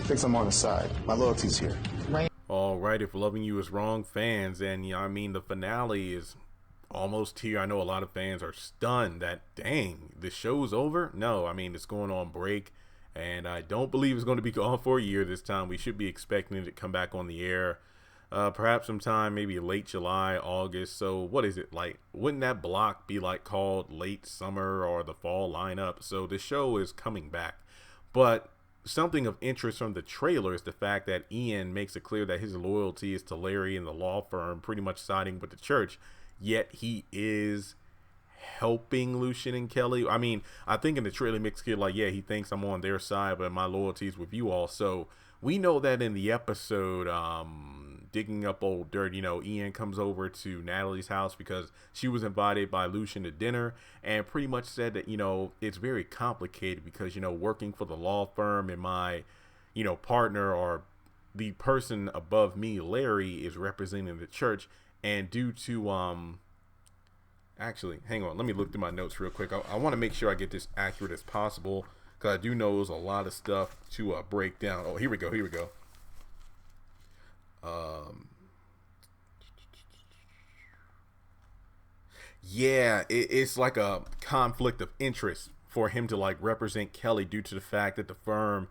thinks I'm on his side. My loyalty's here. All right, if loving you is wrong, fans, and I mean, the finale is almost here. I know a lot of fans are stunned that, dang, the show's over. No, I mean, it's going on break, and I don't believe it's going to be gone for a year this time. We should be expecting it to come back on the air, perhaps sometime maybe late July, August. So what is it like? Wouldn't that block be like called late summer or the fall lineup? So the show is coming back, but something of interest from the trailer is the fact that Ian makes it clear that his loyalty is to Larry and the law firm, pretty much siding with the church, yet he is helping Lucian and Kelly. I mean, I think in the trailer makes it clear, like, yeah, he thinks I'm on their side, but my loyalty is with you all. So we know that in the episode, Digging Up Old Dirt, Ian comes over to Natalie's house because she was invited by Lucian to dinner, and pretty much said that, it's very complicated because, working for the law firm and my, partner, or the person above me, Larry, is representing the church. And due to, actually, hang on, let me look through my notes real quick. I want to make sure I get this accurate as possible, because I do know there's a lot of stuff to break down. Oh, here we go. Yeah, it's like a conflict of interest for him to like represent Kelly due to the fact that the firm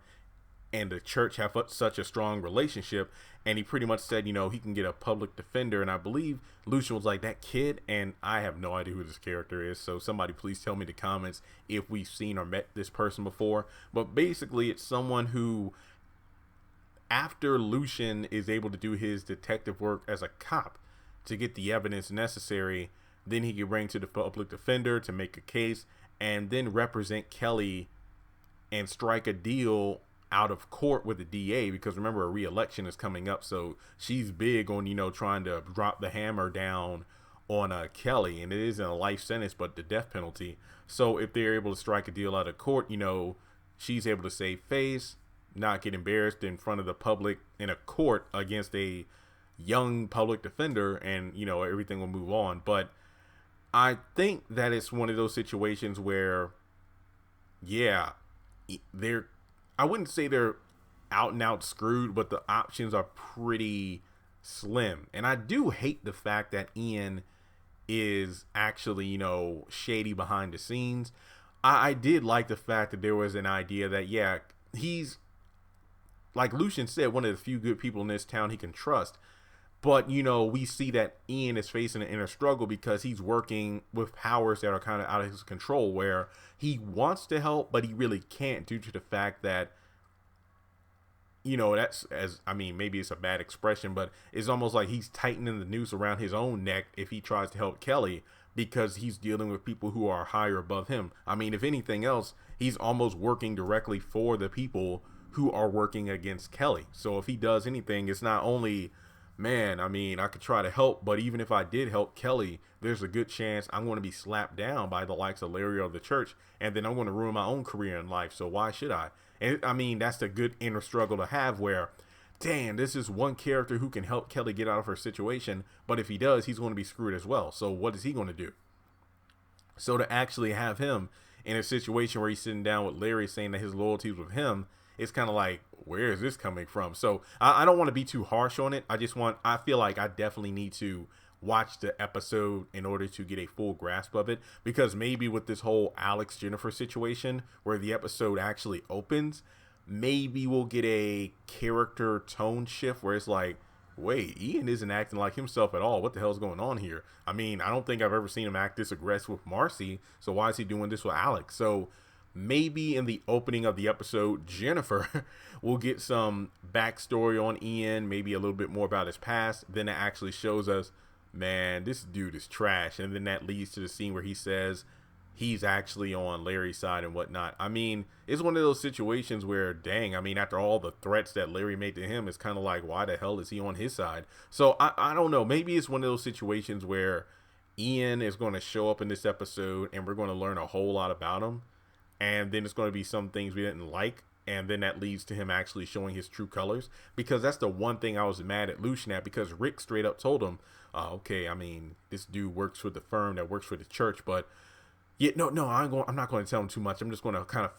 and the church have such a strong relationship. And he pretty much said, he can get a public defender. And I believe Lucian was like, that kid, and I have no idea who this character is. So somebody please tell me in the comments if we've seen or met this person before. But basically it's someone who, after Lucian is able to do his detective work as a cop to get the evidence necessary, then he can bring to the public defender to make a case and then represent Kelly and strike a deal out of court with the DA, because remember, a re-election is coming up. So she's big on, trying to drop the hammer down on Kelly, and it isn't a life sentence, but the death penalty. So if they're able to strike a deal out of court, she's able to save face, not get embarrassed in front of the public in a court against a young public defender, and everything will move on. But I think that it's one of those situations where, yeah, I wouldn't say they're out and out screwed, but the options are pretty slim. And I do hate the fact that Ian is actually, shady behind the scenes. I did like the fact that there was an idea that, yeah, he's, like Lucian said, one of the few good people in this town he can trust. But, we see that Ian is facing an inner struggle because he's working with powers that are kind of out of his control, where he wants to help, but he really can't due to the fact that, maybe it's a bad expression, but it's almost like he's tightening the noose around his own neck if he tries to help Kelly, because he's dealing with people who are higher above him. I mean, if anything else, he's almost working directly for the people who are working against Kelly. So if he does anything, it's not only, man, I could try to help, but even if I did help Kelly, there's a good chance I'm going to be slapped down by the likes of Larry or the church, and then I'm going to ruin my own career in life. So why should I? And that's a good inner struggle to have, where, damn, this is one character who can help Kelly get out of her situation, but if he does, he's going to be screwed as well. So what is he going to do? So to actually have him in a situation where he's sitting down with Larry saying that his loyalty is with him, it's kind of like, where is this coming from? So I don't want to be too harsh on it. I feel like I definitely need to watch the episode in order to get a full grasp of it, because maybe with this whole Alex Jennifer situation where the episode actually opens, maybe we'll get a character tone shift where it's like, wait, Ian isn't acting like himself at all. What the hell's going on here? I don't think I've ever seen him act this aggressive with Marcy. So why is he doing this with Alex? So maybe in the opening of the episode, Jennifer will get some backstory on Ian, maybe a little bit more about his past. Then it actually shows us, man, this dude is trash. And then that leads to the scene where he says he's actually on Larry's side and whatnot. It's one of those situations where, dang, after all the threats that Larry made to him, it's kind of like, why the hell is he on his side? So I don't know. Maybe it's one of those situations where Ian is going to show up in this episode and we're going to learn a whole lot about him. And then it's going to be some things we didn't like. And then that leads to him actually showing his true colors. Because that's the one thing I was mad at Lucian at. Because Rick straight up told him, okay, this dude works for the firm that works for the church. But yeah, no, I'm not going to tell him too much. I'm just going to kind of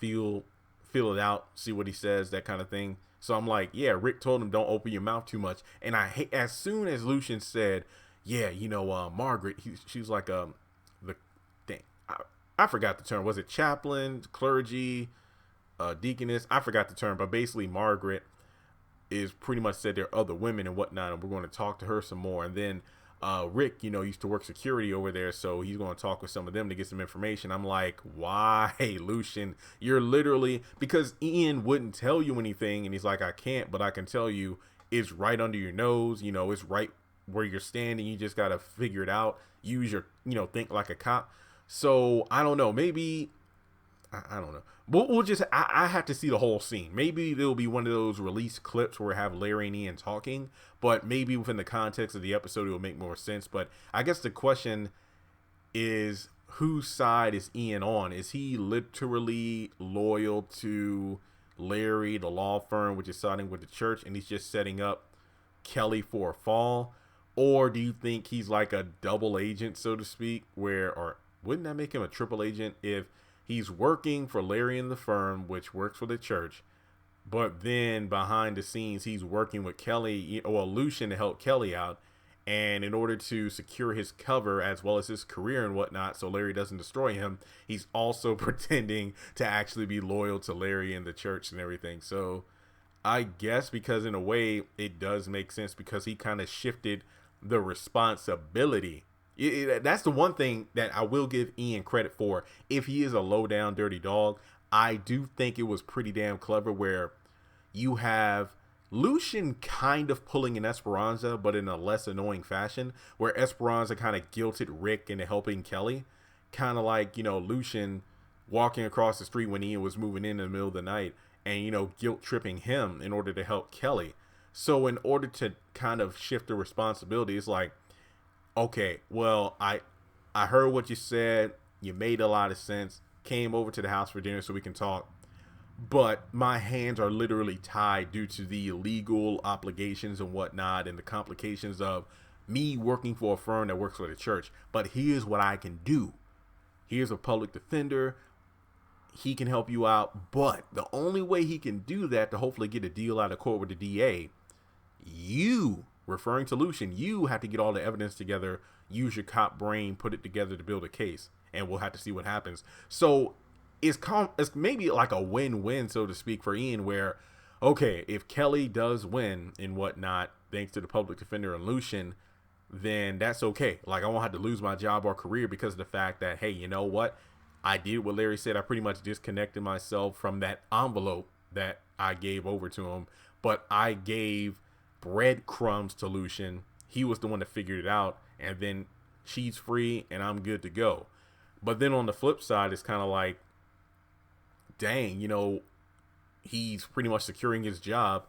feel it out, see what he says, that kind of thing. So I'm like, yeah, Rick told him don't open your mouth too much. And I hate, as soon as Lucian said, yeah, Margaret, she's like the thing. I forgot the term. Was it chaplain, clergy, deaconess? I forgot the term, but basically Margaret is pretty much said there are other women and whatnot, and we're going to talk to her some more. And then Rick, used to work security over there, so he's going to talk with some of them to get some information. I'm like, why, Lucian? You're literally, because Ian wouldn't tell you anything, and he's like, I can't, but I can tell you it's right under your nose. It's right where you're standing. You just got to figure it out. Use your, think like a cop. So I don't know. Maybe I don't know. We'll just, I have to see the whole scene. Maybe there'll be one of those released clips where we have Larry and Ian talking, but maybe within the context of the episode, it will make more sense. But I guess the question is, whose side is Ian on? Is he literally loyal to Larry, the law firm, which is siding with the church, and he's just setting up Kelly for a fall? Or do you think he's like a double agent, so to speak, or wouldn't that make him a triple agent if he's working for Larry and the firm, which works for the church, but then behind the scenes, he's working with Kelly or Lucian to help Kelly out. And in order to secure his cover as well as his career and whatnot, so Larry doesn't destroy him, he's also pretending to actually be loyal to Larry and the church and everything. So I guess because in a way it does make sense because he kind of shifted the responsibility. That's the one thing that I will give Ian credit for. If he is a low down dirty dog, I do think it was pretty damn clever where you have Lucian kind of pulling an Esperanza, but in a less annoying fashion, where Esperanza kind of guilted Rick into helping Kelly. Kind of like, Lucian walking across the street when Ian was moving in the middle of the night and, guilt tripping him in order to help Kelly. So in order to kind of shift the responsibility, it's like, okay, well, I heard what you said. You made a lot of sense. Came over to the house for dinner so we can talk. But my hands are literally tied due to the legal obligations and whatnot and the complications of me working for a firm that works for the church. But here's what I can do. Here's a public defender. He can help you out. But the only way he can do that to hopefully get a deal out of court with the DA, you, referring to Lucian, you have to get all the evidence together, use your cop brain, put it together to build a case, and we'll have to see what happens. So it's maybe like a win-win, so to speak, for Ian, where, okay, if Kelly does win and whatnot, thanks to the public defender and Lucian, then that's okay. Like, I won't have to lose my job or career because of the fact that, hey, you know what? I did what Larry said. I pretty much disconnected myself from that envelope that I gave over to him, but I gave breadcrumbs to Lucian. He was the one that figured it out, and then she's free and I'm good to go. But then on the flip side, it's kind of like, dang, he's pretty much securing his job,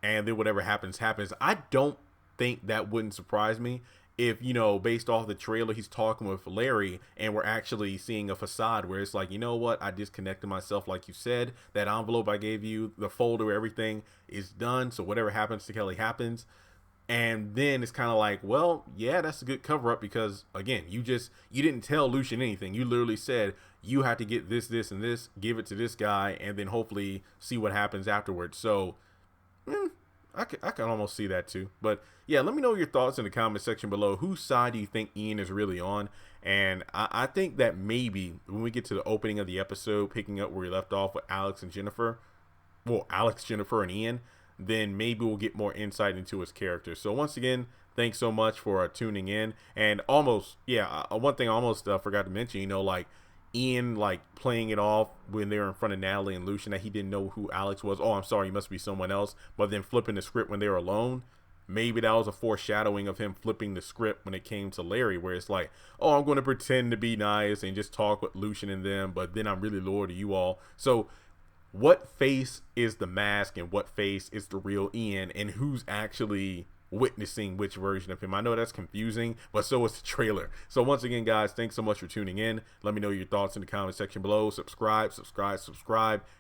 and then whatever happens. I don't think that wouldn't surprise me if, based off the trailer, he's talking with Larry and we're actually seeing a facade where it's like, you know what, I disconnected myself like you said. That envelope I gave you, the folder, everything is done. So whatever happens to Kelly happens. And then it's kind of like, well, yeah, that's a good cover up because, again, you didn't tell Lucian anything. You literally said you have to get this, this, and this, give it to this guy, and then hopefully see what happens afterwards. So I can almost see that too. But yeah, let me know your thoughts in the comment section below. Whose side do you think Ian is really on? And I think that maybe when we get to the opening of the episode, picking up where we left off with Alex, Jennifer, and Ian, then maybe we'll get more insight into his character. So once again, thanks so much for tuning in. And one thing I almost forgot to mention, like Ian playing it off when they were in front of Natalie and Lucian that he didn't know who Alex was. Oh, I'm sorry, he must be someone else. But then flipping the script when they were alone, maybe that was a foreshadowing of him flipping the script when it came to Larry, where it's like, oh, I'm going to pretend to be nice and just talk with Lucian and them, but then I'm really loyal to you all. So what face is the mask and what face is the real Ian, and who's actually witnessing which version of him? I know that's confusing, but so is the trailer. So once again, guys, thanks so much for tuning in. Let me know your thoughts in the comment section below. Subscribe.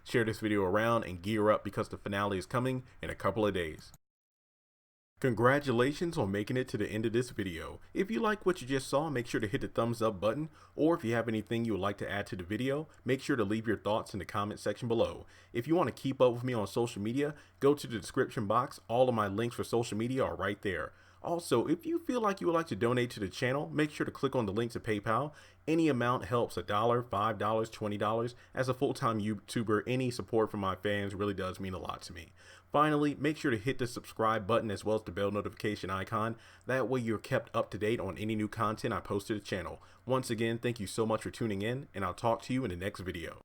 Share this video around and gear up because the finale is coming in a couple of days. Congratulations on making it to the end of this video. If you like what you just saw, make sure to hit the thumbs up button, or if you have anything you would like to add to the video, make sure to leave your thoughts in the comment section below. If you want to keep up with me on social media, go to the description box. All of my links for social media are right there. Also, if you feel like you would like to donate to the channel, make sure to click on the link to PayPal. Any amount helps. $1, $5, $20. As a full-time YouTuber, any support from my fans really does mean a lot to me. Finally, make sure to hit the subscribe button as well as the bell notification icon. That way you're kept up to date on any new content I post to the channel. Once again, thank you so much for tuning in, and I'll talk to you in the next video.